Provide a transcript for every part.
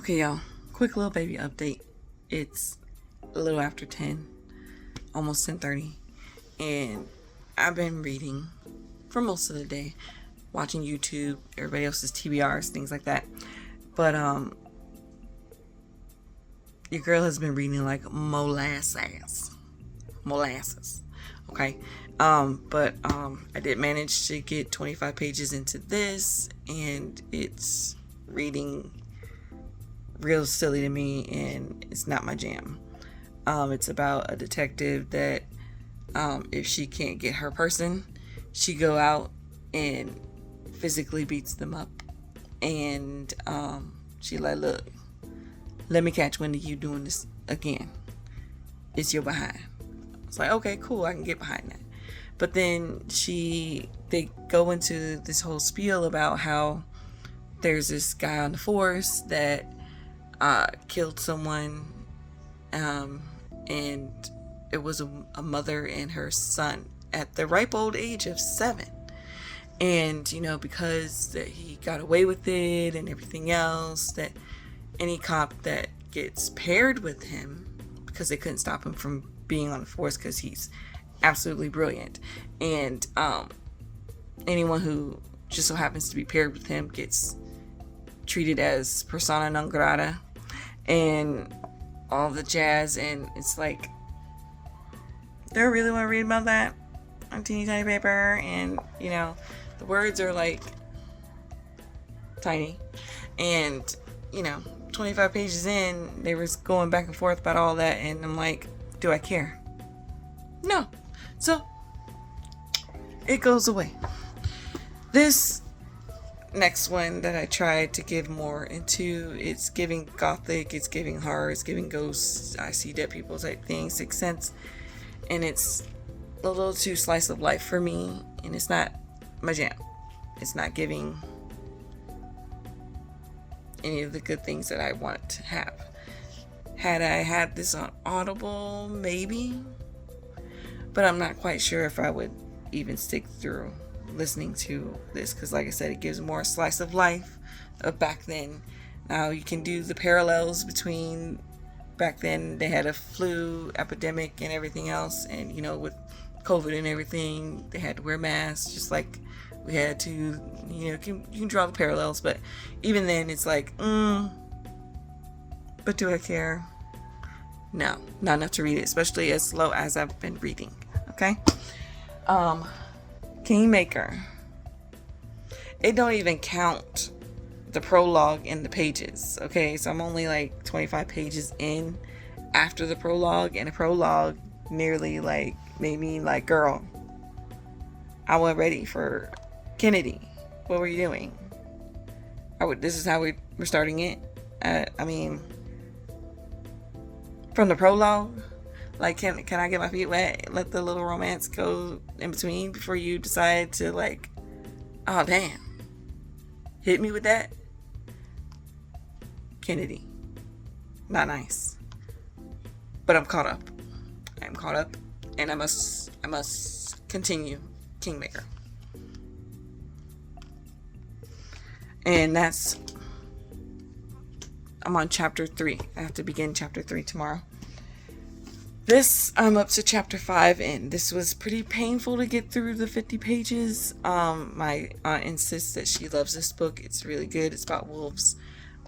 Okay, y'all. Quick little baby update. It's a little after 10, almost 10:30, and I've been reading for most of the day, watching YouTube, everybody else's TBRs, things like that. But your girl has been reading like molasses. Okay. I did manage to get 25 pages into this, and it's reading real silly to me, and it's not my jam. It's about a detective that if she can't get her person, she go out and physically beats them up, and she like, look, let me catch when you doing this again. It's your behind. It's like, okay, cool, I can get behind that. But then they go into this whole spiel about how there's this guy on the force that killed someone, and it was a mother and her son at the ripe old age of 7. And, because that he got away with it and everything else, that any cop that gets paired with him, because they couldn't stop him from being on the force because he's absolutely brilliant, and anyone who just so happens to be paired with him gets treated as persona non grata and all the jazz. And it's like, do I really want to read about that on teeny tiny paper? And the words are like tiny, and 25 pages in, they were going back and forth about all that, and I'm like, do I care? No. So it goes away. This next one that I tried to give more into, it's giving gothic, it's giving horror, it's giving ghosts, I see dead people type thing, Sixth Sense, and it's a little too slice of life for me, and it's not my jam. It's not giving any of the good things that I want to have. Had I had this on Audible, maybe, but I'm not quite sure if I would even stick through listening to this, because like I said, it gives more slice of life of back then. Now you can do the parallels between back then. They had a flu epidemic and everything else, and with COVID and everything, they had to wear masks just like we had to. You can draw the parallels, but even then it's like, but do I care? No, not enough to read it, especially as slow as I've been reading. Okay. Kingmaker. It don't even count the prologue in the pages. Okay, so I'm only like 25 pages in after the prologue, and the prologue nearly like made me like, girl, I wasn't ready for Kennedy. What were you doing? This is how we're starting it. From the prologue, like, can I get my feet wet, let the little romance go in between before you decide to like, oh damn, hit me with that? Kennedy, not nice. But I'm caught up. I'm caught up, and I must continue Kingmaker. And I'm on chapter 3. I have to begin chapter 3 tomorrow. I'm up to chapter 5, and this was pretty painful to get through the 50 pages. My aunt insists that she loves this book. It's really good. It's about wolves.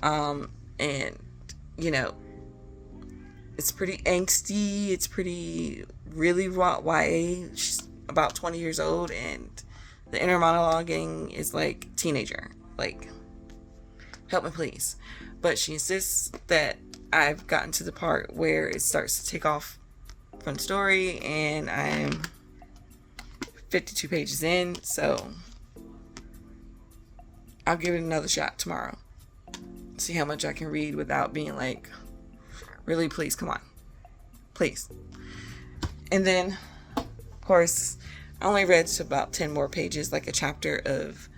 And, it's pretty angsty. It's pretty really YA. She's about 20 years old, and the inner monologuing is like teenager. Like, help me please. But she insists that I've gotten to the part where it starts to take off from the story, and I'm 52 pages in, so I'll give it another shot tomorrow. See how much I can read without being like, really, please, come on. Please. And then, of course, I only read to about 10 more pages, like a chapter of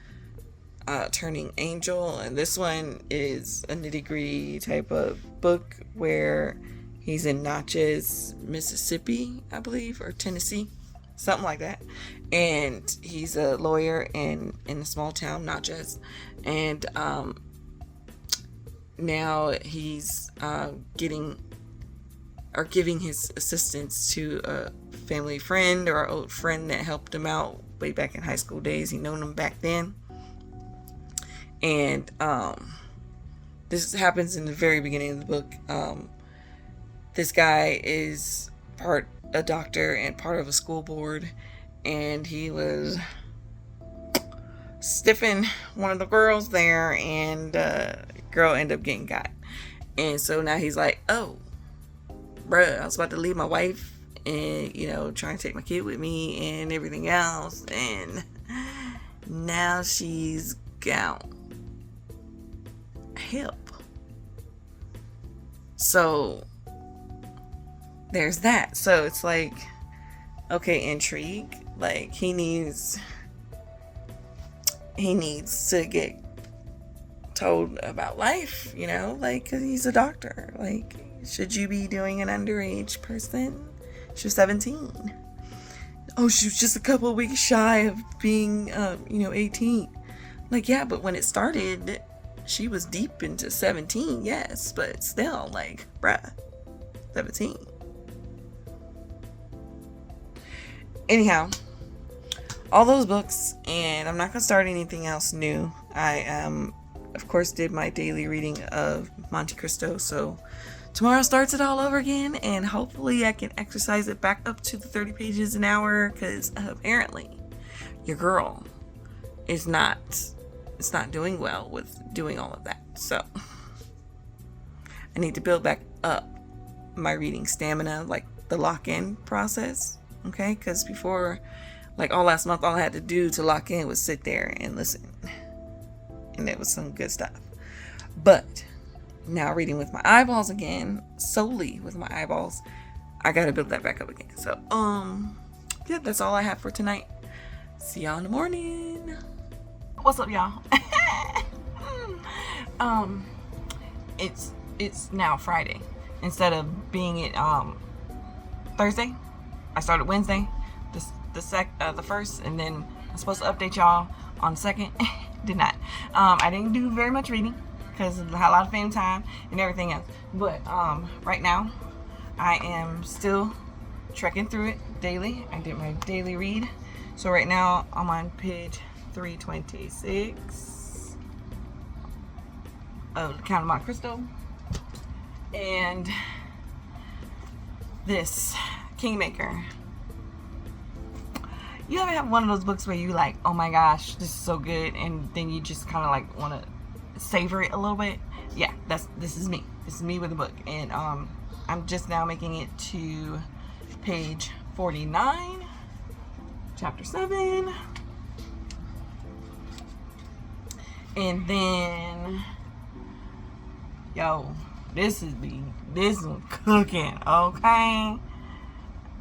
Turning Angel, and this one is a nitty-gritty type of book where he's in Natchez, Mississippi, I believe, or Tennessee, something like that, and he's a lawyer in a small town, Natchez, and now he's giving his assistance to a family friend or an old friend that helped him out way back in high school days. He known him back then. And this happens in the very beginning of the book. This guy is part a doctor and part of a school board, and he was stiffing one of the girls there, and girl ended up getting got. And so now he's like, oh, bruh, I was about to leave my wife and, you know, trying to take my kid with me and everything else, and now she's gone. Help. So there's that. So it's like, okay, intrigue. Like, he needs to get told about life, you know, like, 'cause he's a doctor. Like, should you be doing an underage person? She was 17. Oh, she was just a couple of weeks shy of being, 18. Like, yeah, but when it started, she was deep into 17, yes, but still, like, bruh, 17. Anyhow, all those books, and I'm not going to start anything else new. I, of course, did my daily reading of Monte Cristo, so tomorrow starts it all over again, and hopefully I can exercise it back up to the 30 pages an hour, because apparently your girl is not doing well with doing all of that. So I need to build back up my reading stamina, like the lock-in process, okay? Because before, like all last month, all I had to do to lock in was sit there and listen, and it was some good stuff. But now reading with my eyeballs again, solely with my eyeballs, I gotta build that back up again. So yeah, that's all I have for tonight. See y'all in the morning. What's up, y'all? It's now Friday. Instead of being it Thursday, I started Wednesday, the first, and then I'm supposed to update y'all on the second. Did not. I didn't do very much reading because of a lot of family time and everything else. But right now, I am still trekking through it daily. I did my daily read. So right now, I'm on page 326 of the Count of Monte Cristo. And this Kingmaker. You ever have one of those books where you like, oh my gosh, this is so good, and then you just kind of like want to savor it a little bit? Yeah, this is me. This is me with the book, and I'm just now making it to page 49, chapter 7, and then yo, this is cooking, okay?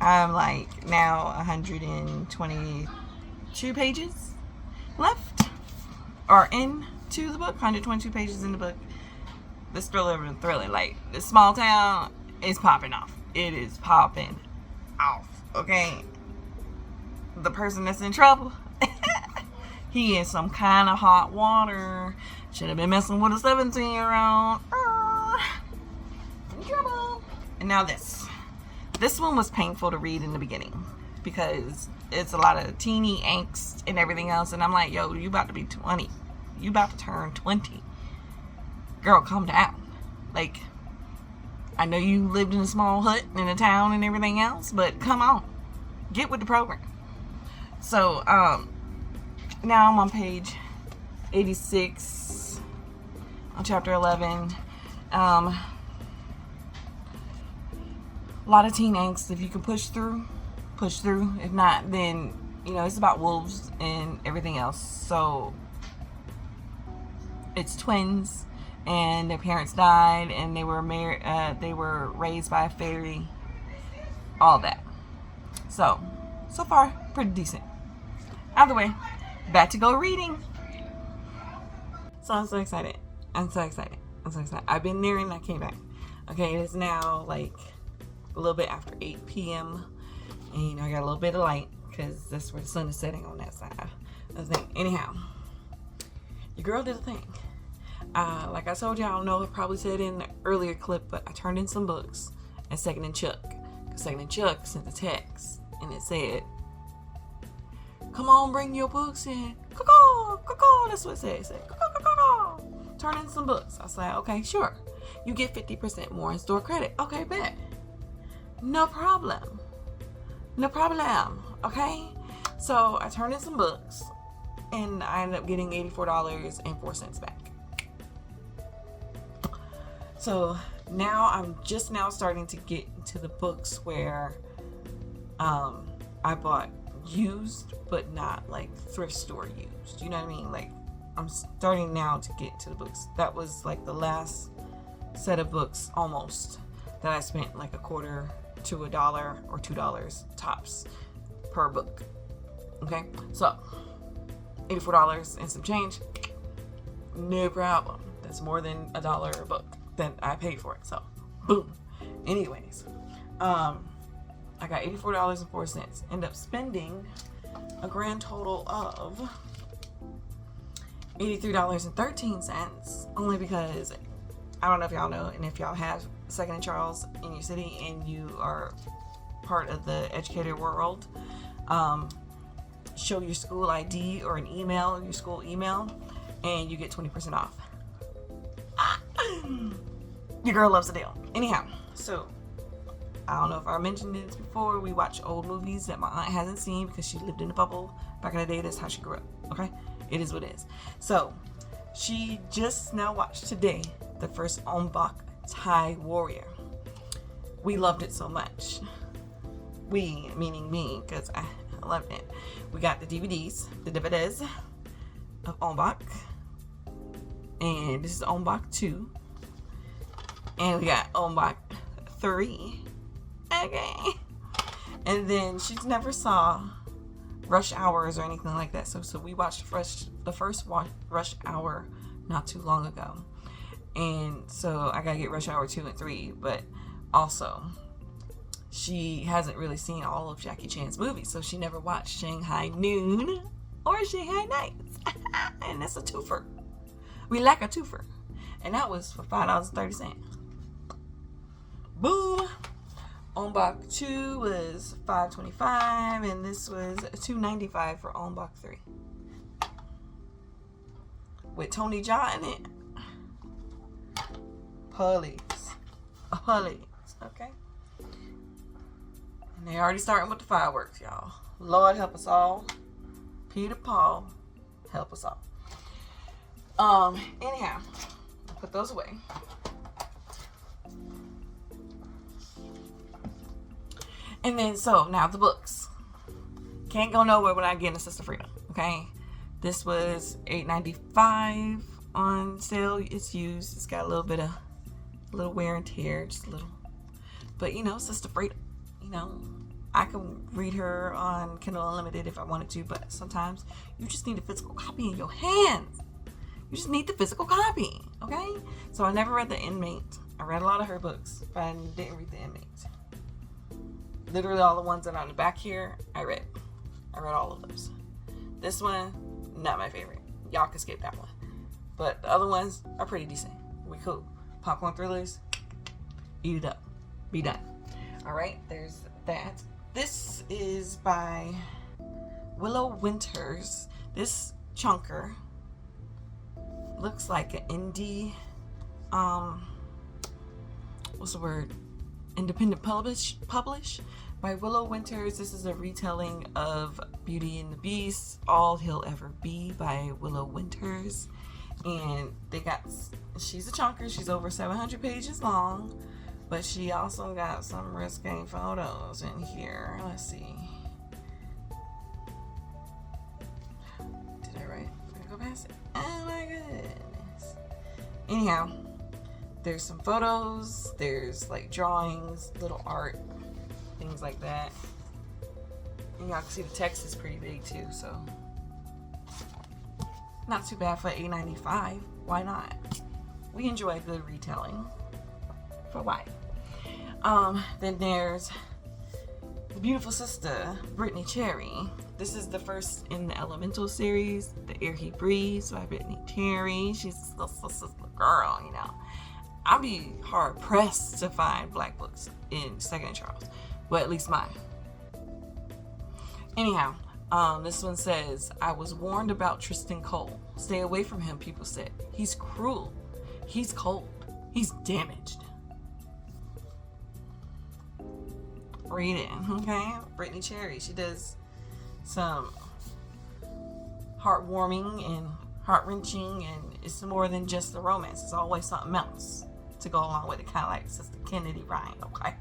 I'm like now 122 pages left, or into the book. 122 pages in the book. This thriller and thrilling. Like, this small town is popping off. It is popping off. Okay, the person that's in trouble, he is some kind of hot water. Should have been messing with a 17-year-old. In trouble. And now this. This one was painful to read in the beginning because it's a lot of teeny angst and everything else. And I'm like, yo, you about to be 20. You about to turn 20. Girl, calm down. Like, I know you lived in a small hut in a town and everything else, but come on. Get with the program. So, now I'm on page 86 on chapter 11. A lot of teen angst. If you can push through. If not, then, it's about wolves and everything else. So it's twins, and their parents died, and they were married. They were raised by a fairy. All that. So far, pretty decent. Out of the way, back to go reading. So I'm so excited. I've been there and I came back. Okay, it is now like a little bit after 8 p.m. And I got a little bit of light because that's where the sun is setting on that side of the thing. Anyhow, your girl did a thing. Like I told you, I don't know if I probably said in the earlier clip, but I turned in some books at Second and Chuck. Because Second and Chuck sent a text and it said, "Come on, bring your books in." Caw-caw, caw-caw. That's what it said. It said, caw-caw, caw-caw. Turn in some books. I was like, okay, sure. You get 50% more in store credit. Okay, bet. No problem. No problem. Okay? So I turned in some books and I ended up getting $84.04 back. So now I'm just now starting to get into the books where I bought used, but not like thrift store used. You know what I mean? Like, I'm starting now to get to the books. That was like the last set of books almost that I spent like a quarter to $1 or $2 tops per book. Okay, so $84 and some change, no problem. That's more than $1 a book that I paid for it. So boom. Anyways, I got $84.04. End up spending a grand total of $83.13, only because I don't know if y'all know, and if y'all have Second and Charles in your city and you are part of the educator world, show your school ID or an email, your school email, and you get 20% off. Your girl loves a deal. Anyhow, so I don't know if I mentioned this before. We watch old movies that my aunt hasn't seen because she lived in a bubble back in the day. That's how she grew up. Okay, it is what it is. So she just now watched today the first Ombak Thai Warrior. We loved it so much. We, meaning me, because I loved it. We got the DVDs of Ombak, and this is Ombak 2, and we got Ombak 3. Okay. And then she's never saw Rush Hours or anything like that. So we watched the first Rush Hour not too long ago. And so I gotta get Rush Hour 2 and 3. But also, she hasn't really seen all of Jackie Chan's movies. So she never watched Shanghai Noon or Shanghai Nights. And that's a twofer. We lack a twofer. And that was for $5.30. Boom. Ombak 2 was $5.25, and this was $2.95 for Ombak 3. With Tony Jaa in it. Police. Okay? And they already starting with the fireworks, y'all. Lord help us all. Peter Paul, help us all. Anyhow, I'll put those away. And then, so now the books. Can't go nowhere without getting a Sister Freedom. Okay, this was $8.95 on sale. It's used. It's got a little wear and tear, just a little. But you know, Sister Freedom. You know, I can read her on Kindle Unlimited if I wanted to, but sometimes you just need a physical copy in your hands. You just need the physical copy. Okay. So I never read The Inmate. I read a lot of her books, but I didn't read The Inmate. Literally all the ones that are on the back here, I read all of those. This one, not my favorite. Y'all can skip that one. But the other ones are pretty decent. We cool. Popcorn thrillers, eat it up. Be done. Alright, there's that. This is by Willow Winters. This chunker looks like an indie, what's the word? Independent publish by Willow Winters. This is a retelling of Beauty and the Beast, All He'll Ever Be by Willow Winters. And she's a chunker. She's over 700 pages long, but she also got some risque photos in here. Let's see. Did I go past it? Oh my goodness. Anyhow, there's some photos, there's like drawings, little art, things like that. And y'all can see the text is pretty big too, so not too bad for $8.95. Why not? We enjoy a good retelling. For why? Then there's beautiful sister, Brittany Cherry. This is the first in the Elemental series, The Air He Breathes by Brittany Cherry. She's the girl, you know. I'd be hard pressed to find black books in Second and Charles, well, at least mine. Anyhow, this one says, I was warned about Tristan Cole. Stay away from him, people said. He's cruel. He's cold. He's damaged. Read it, okay? Brittany Cherry. She does some heartwarming and heart-wrenching, and it's more than just a romance. It's always something else to go along with it, kind of like Sister Kennedy Ryan, okay?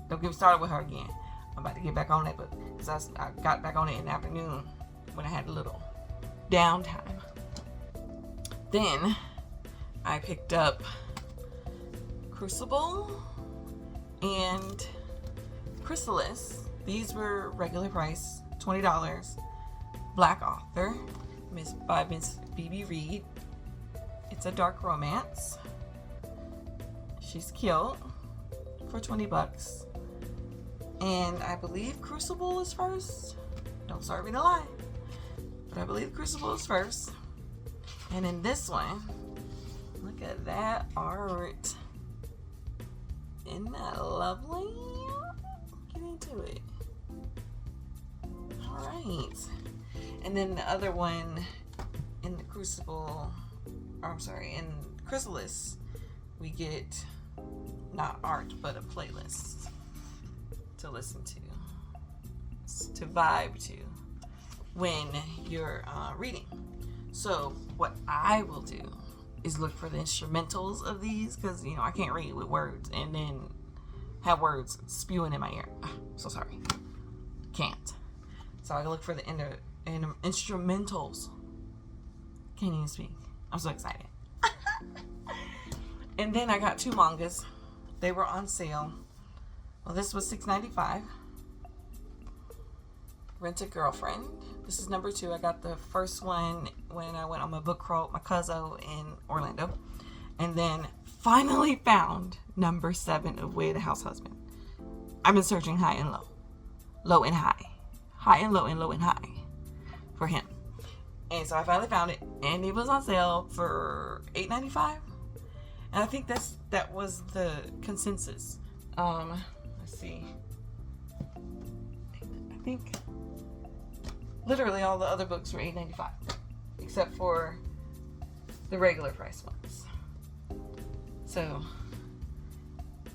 Don't get me started with her again. I'm about to get back on it, but because I got back on it in the afternoon when I had a little downtime. Then I picked up Crucible and Chrysalis. These were regular price, $20. Black author, by Miss B.B. Reed. It's a dark romance. She's cute for $20. And I believe Crucible is first. Don't start me to lie. But I believe Crucible is first. And in this one, look at that art. Isn't that lovely? Get into it. Alright. And then the other one in the Crucible, in Chrysalis, we get not art, but a playlist to listen to vibe to when you're reading. So what I will do is look for the instrumentals of these, because you know I can't read with words and then have words spewing in my ear. So sorry, can't. So I look for the instrumentals. Can't even speak. I'm so excited. And then I got 2 mangas. They were on sale. Well, this was $6.95. Rent a Girlfriend. This is number 2. I got the first one when I went on my book crawl with my cousin in Orlando. And then finally found number 7 of Way of the House Husband. I've been searching high and low. Low and high. High and low and low and high for him. And so I finally found it. And it was on sale for $8.95. And I think that was the consensus. Let's see. I think literally all the other books were $8.95, except for the regular price ones. So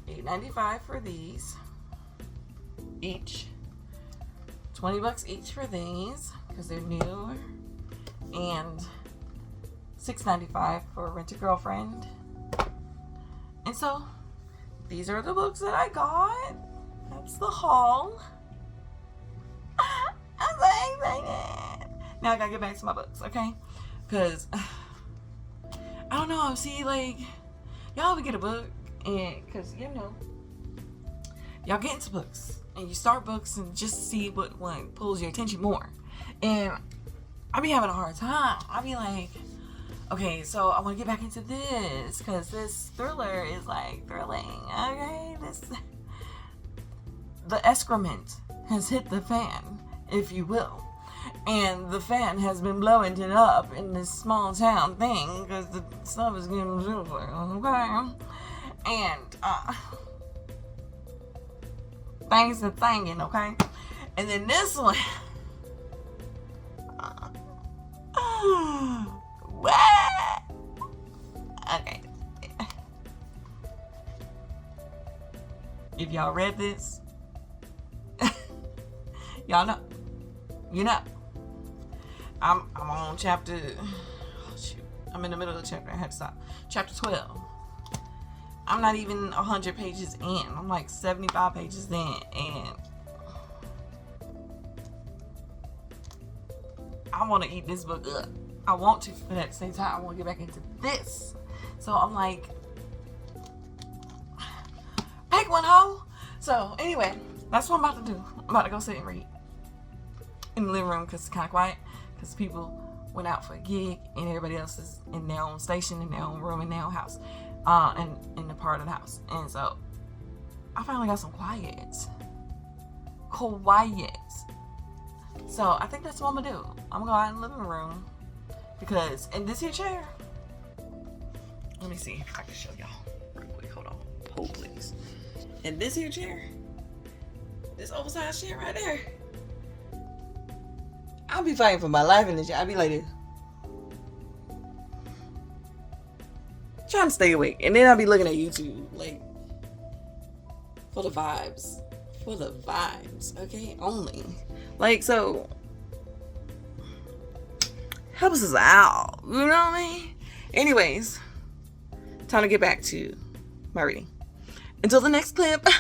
$8.95 for these each. $20 each for these because they're new, and $6.95 for Rent a Girlfriend. And so these are the books that I got. That's the haul. I'm so excited. Now I gotta get back to my books, okay? Because I don't know. See, like, y'all ever get a book, and because you know, y'all get into books and you start books and just see what one pulls your attention more. And I be having a hard time. I be like, okay, so I want to get back into this because this thriller is like thrilling. Okay, the excrement has hit the fan, if you will, and the fan has been blowing it up in this small town thing because the stuff is getting super. Okay, and things are thinking. Okay, and then this one. What? Okay. If y'all read this, y'all know. You know. I'm on chapter. Oh shoot! I'm in the middle of the chapter. I had to stop. Chapter 12. I'm not even 100 pages in. I'm like 75 pages in, and I want to eat this book up. I want to, but at the same time, I want to get back into this. So I'm like, pick one, hoe. So anyway, that's what I'm about to do. I'm about to go sit and read in the living room because it's kind of quiet. Because people went out for a gig and everybody else is in their own station, in their own room, in their own house, and in the part of the house. And so I finally got some quiet. quiet. So I think that's what I'm gonna do. I'm gonna go out in the living room because in this here chair, let me see if I can show y'all real quick. Hold on. Hold please. In this here chair, this oversized chair right there, I'll be fighting for my life in this chair. I'll be like this. Trying to stay awake. And then I'll be looking at YouTube, like, for the vibes. For the vibes, okay? Only. Like, so, helps us out. You know what I mean? Anyways, time to get back to my reading. Until the next clip. Peace.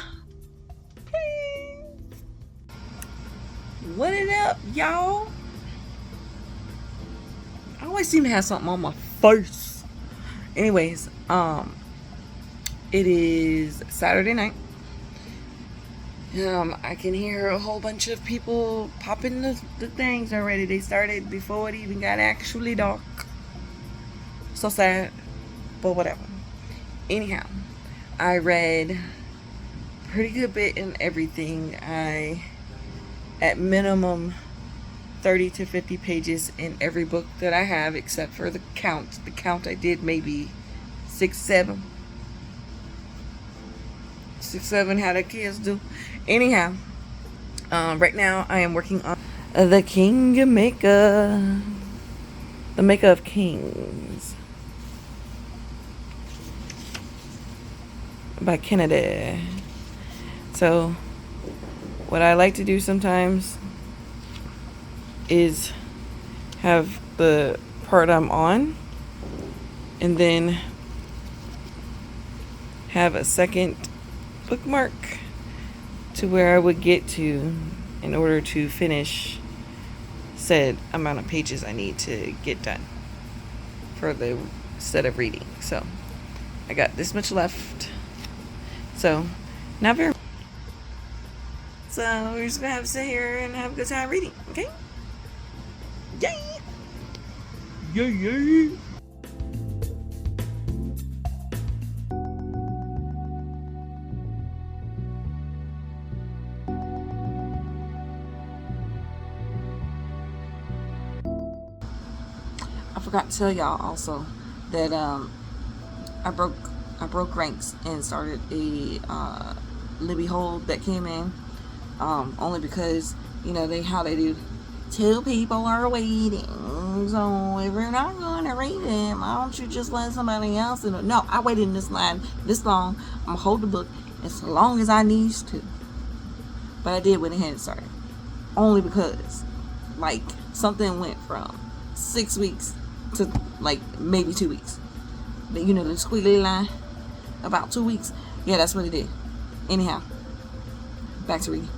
What it up, y'all? I always seem to have something on my face. Anyways, it is Saturday night. I can hear a whole bunch of people popping the things already. They started before it even got actually dark. So sad, but whatever. Anyhow, I read pretty good bit in everything. At minimum 30 to 50 pages in every book that I have, except for the count. The count I did maybe 6, 7. 6, 7, how the kids do. Anyhow, right now I am working on The King Maker. The Maker of Kings. By Kennedy. So, what I like to do sometimes is have the part I'm on and then have a second bookmark to where I would get to in order to finish said amount of pages I need to get done for the set of reading. So I got this much left. So not very. So we're just gonna have to sit here and have a good time reading, okay? Yay! Yay, yay! I forgot to tell y'all also that I broke ranks and started a Libby hold that came in only because how they do. 2 people are waiting, so if you're not going to read them, why don't you just let somebody else in? No, I waited in this line this long. I'm gonna hold the book as long as I need to, but I did when it had started, only because something went from 6 weeks to maybe 2 weeks. The squiggly line about 2 weeks. Yeah, that's what it did. Anyhow, back to reading.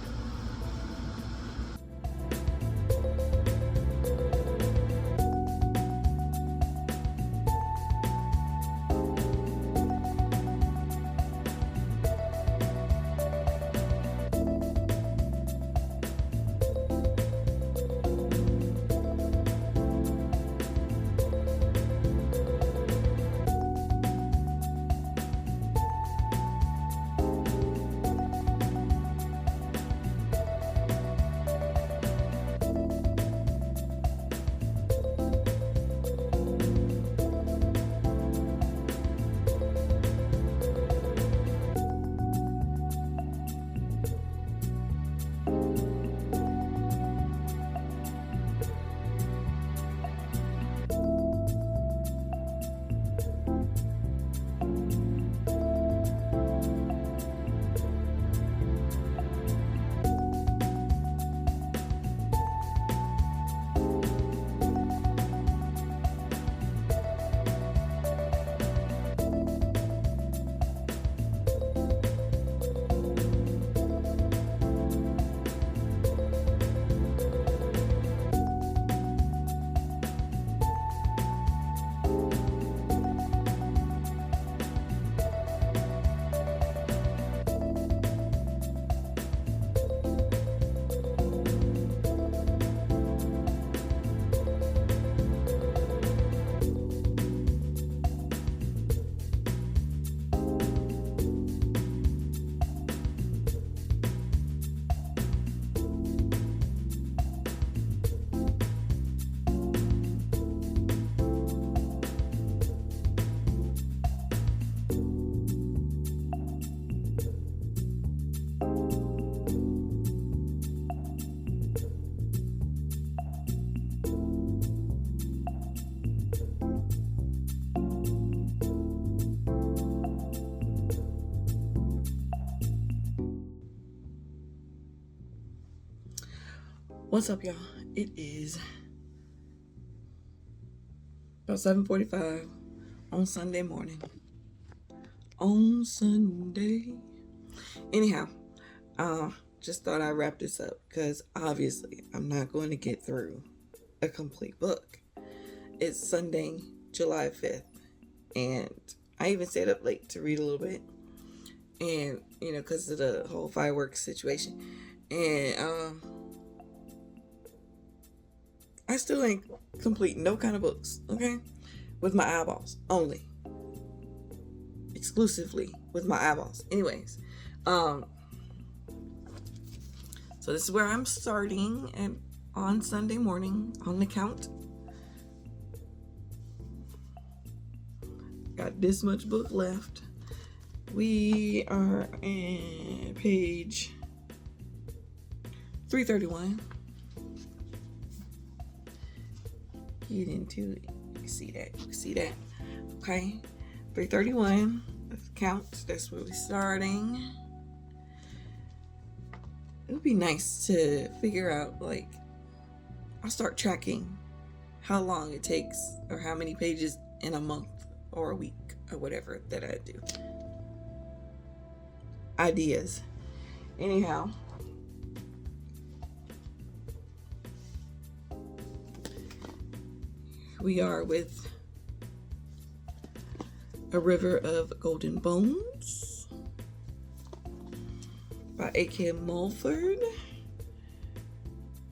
What's up, y'all? It is about 7:45 on Sunday morning. On Sunday. Anyhow, just thought I'd wrap this up because obviously I'm not going to get through a complete book. It's Sunday, July 5th, and I even stayed up late to read a little bit, and because of the whole fireworks situation, and I still ain't complete no kind of books, okay? With my eyeballs only. Exclusively with my eyeballs. Anyways, so this is where I'm starting on Sunday morning on the count. Got this much book left. We are in page 331. Get into it. You see that? Okay. 331. Let's count. That's where we're starting. It would be nice to figure out, I'll start tracking how long it takes or how many pages in a month or a week or whatever that I do. Ideas. Anyhow. We are with A River of Golden Bones by A.K. Mulford.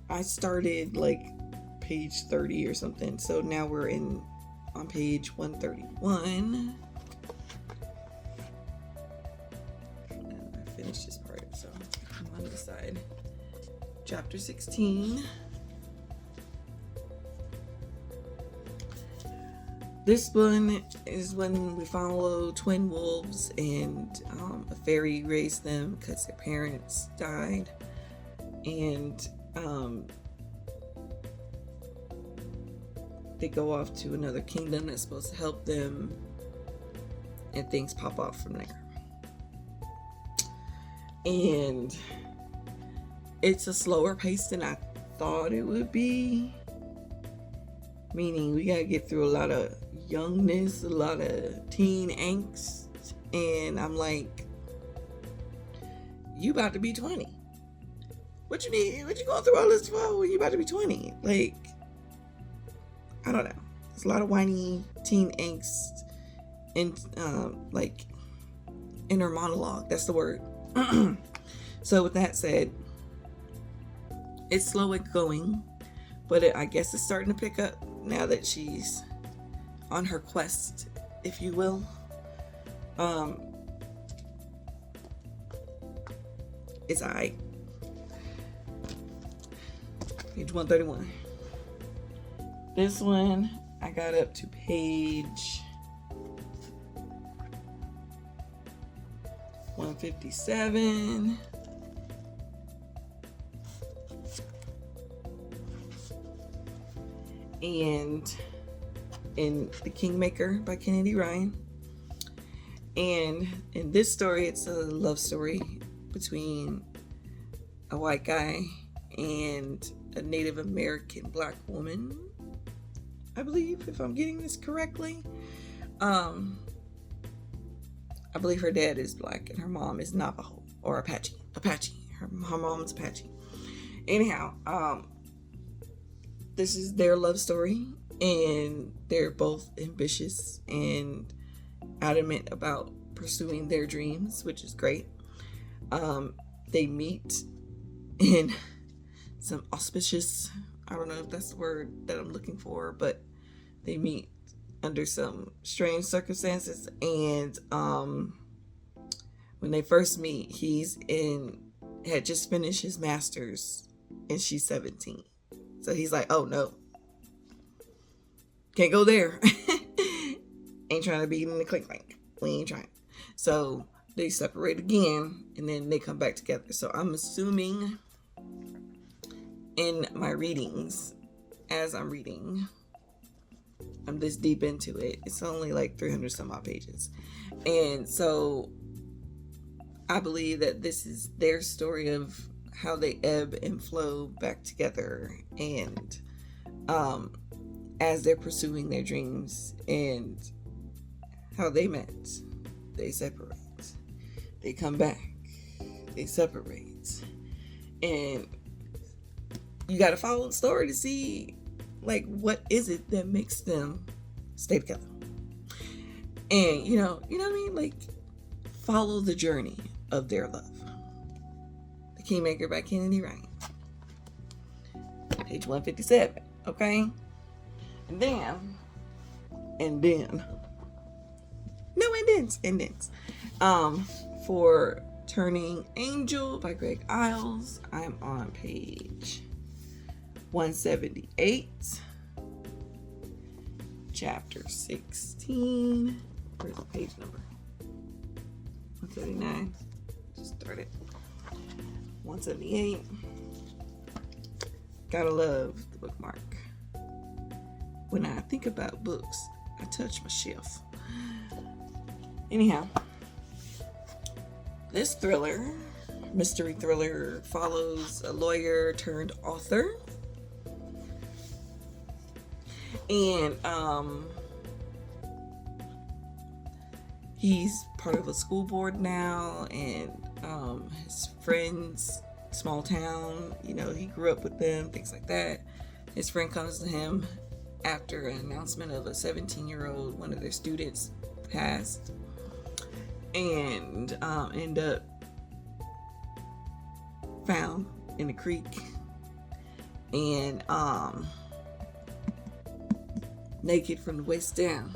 I started page 30 or something, so now we're on page 131. And I finished this part, so I'm on the side. Chapter 16. This one is when we follow twin wolves and a fairy raised them because their parents died, and they go off to another kingdom that's supposed to help them, and things pop off from there. And it's a slower pace than I thought it would be, meaning we gotta get through a lot of youngness, a lot of teen angst, and I'm like, you about to be 20. What you going through all this for when you about to be 20? I don't know. There's a lot of whiny teen angst and inner monologue. That's the word. So with that said, it's slow at going, but I guess it's starting to pick up now that she's on her quest, if you will. It's alright. Page 131. This one, I got up to page 157. And in The Kingmaker by Kennedy Ryan. And in this story, it's a love story between a white guy and a Native American black woman, I believe, if I'm getting this correctly. I believe her dad is black and her mom is Navajo or Apache. Her mom's Apache. Anyhow, this is their love story, and they're both ambitious and adamant about pursuing their dreams, which is great. They meet in some auspicious, I don't know if that's the word that I'm looking for, but they meet under some strange circumstances, and when they first meet, had just finished his master's and she's 17. So he's like, oh no, can't go there. Ain't trying to be in the click bank. We ain't trying. So they separate again, and then they come back together. So I'm assuming in my readings, as I'm reading, I'm this deep into it. It's only 300 some odd pages. And so I believe that this is their story of how they ebb and flow back together, and as they're pursuing their dreams, and how they met. They separate, they come back, they separate, and you got to follow the story to see, like, what is it that makes them stay together. And you know what I mean, like, follow the journey of their love. The Kingmaker by Kennedy Ryan, page 157. Okay, and then no indents. For Turning Angel by Greg Iles, I'm on page 178, chapter 16. Where's the page number? 179. Just started. 178. Gotta love the bookmark. When I think about books, I touch my shelf. Anyhow, this mystery thriller, follows a lawyer turned author. And he's part of a school board now, and his friends, small town, he grew up with them, things like that. His friend comes to him after an announcement of a 17-year-old, one of their students passed, and end up found in a creek, and naked from the waist down.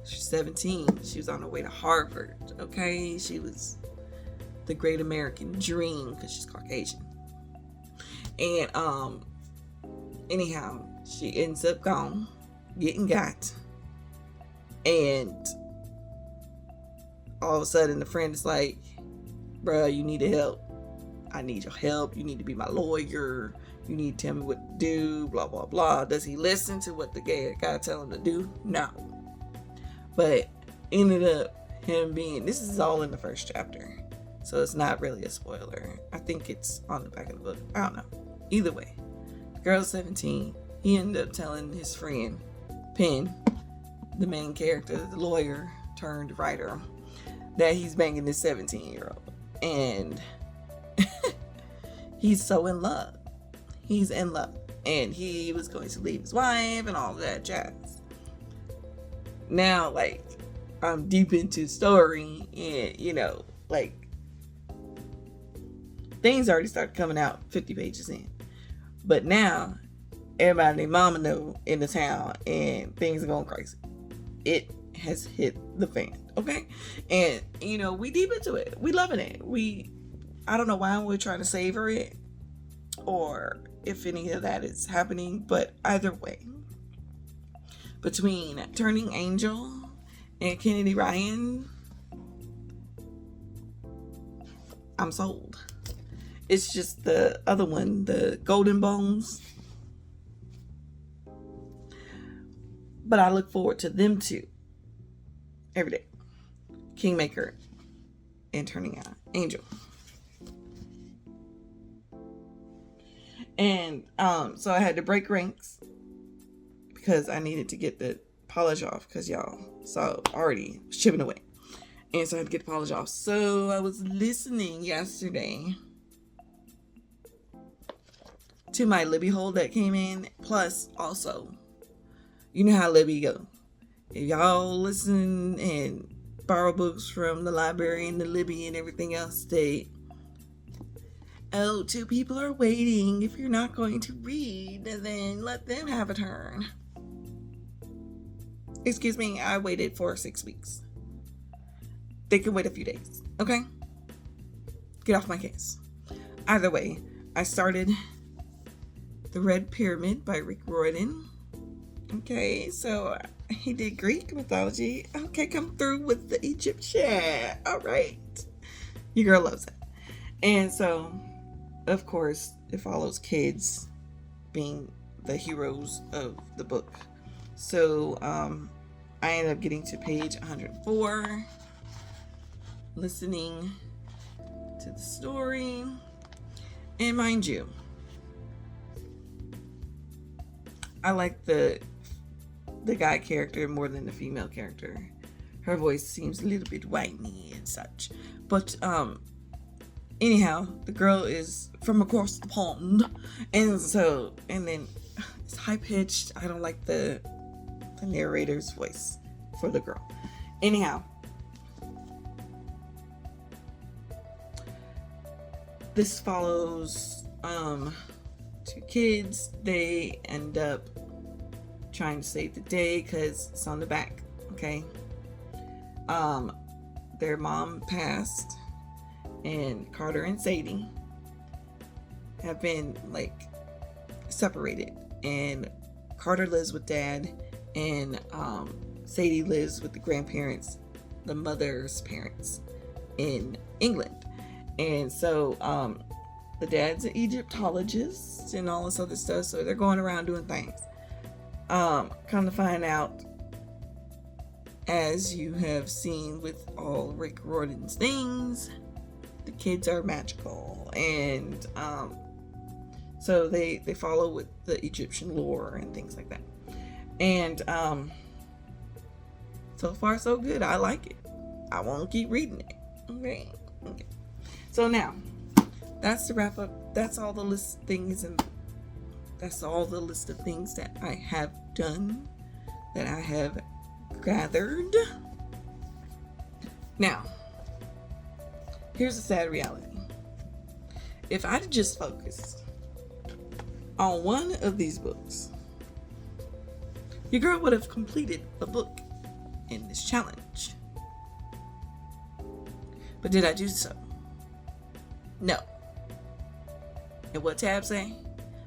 She's 17. She was on her way to Harvard. Okay, she was the great American dream because she's Caucasian. And anyhow, she ends up gone, getting got, and all of a sudden the friend is like, bruh, you need help. I need your help. You need to be my lawyer. You need to tell me what to do, blah, blah, blah. Does he listen to what the guy tell him to do? No. But ended up him being, this is all in the first chapter, so it's not really a spoiler. I think it's on the back of the book. I don't know. Either way, the girl's 17. He ended up telling his friend, Penn, the main character, the lawyer turned writer, that he's banging this 17-year-old. And he's so in love. He's in love. And he was going to leave his wife and all that jazz. Now, like, I'm deep into the story, and, things already started coming out 50 pages in. But now, everybody and their mama know in the town, and things are going crazy. It has hit the fan, okay? And, we deep into it. We loving it. I don't know why we're trying to savor it, or if any of that is happening, but either way, between Turning Angel and Kennedy Ryan, I'm sold. It's just the other one, the Golden Bones. But I look forward to them too. Every day. Kingmaker and Turning Angel. And so I had to break ranks because I needed to get the polish off, because y'all saw already chipping away. And so I had to get the polish off. So I was listening yesterday to my Libby hole that came in. Plus, also, you know how Libby go. If y'all listen and borrow books from the library and the Libby and everything else, two people are waiting. If you're not going to read, then let them have a turn. Excuse me, I waited for 6 weeks. They can wait a few days, okay? Get off my case. Either way, I started The Red Pyramid by Rick Riordan. Okay, so he did Greek mythology. Okay, come through with the Egyptian. All right. Your girl loves it. And so, of course, it follows kids being the heroes of the book. So, I ended up getting to page 104, listening to the story, And mind you, I like the guy character more than the female character. Her voice seems a little bit whiny and such. But anyhow, the girl is from across the pond, and then it's high pitched. I don't like the narrator's voice for the girl. Anyhow, this follows two kids. They end up trying to save the day because it's on the back. Okay. Their mom passed, and Carter and Sadie have been like separated, and Carter lives with dad, and Sadie lives with the grandparents, the mother's parents, in England. And so the dad's an Egyptologist and all this other stuff, so they're going around doing things. Come to find out, as you have seen with all Rick Riordan's things, the kids are magical, and so they follow with the Egyptian lore and things like that. And so far so good. I like it. I want to keep reading it. Okay. So now, that's the wrap up. That's all the list of things, and that's all the list of things that I have done, that I have gathered. Now, here's the sad reality. If I'd just focused on one of these books, your girl would have completed a book in this challenge. But did I do so? No. And what tab say?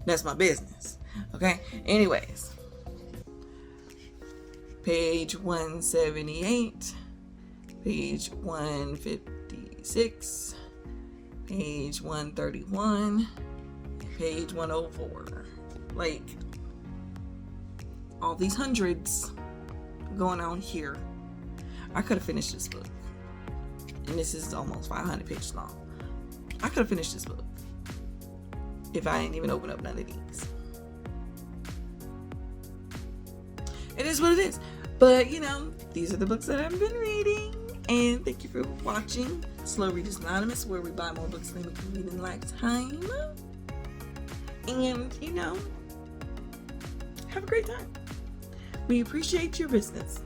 That's my business. Okay? Anyways. Page 178. Page 156. Page 131. Page 104. Like, all these hundreds going on here. I could have finished this book. And this is almost 500 pages long. I could have finished this book if I didn't even open up none of these. It is what it is. But, you know, these are the books that I've been reading. And thank you for watching Slow Readers Anonymous, where we buy more books than we can read in a lifetime. And, you know, have a great time. We appreciate your business.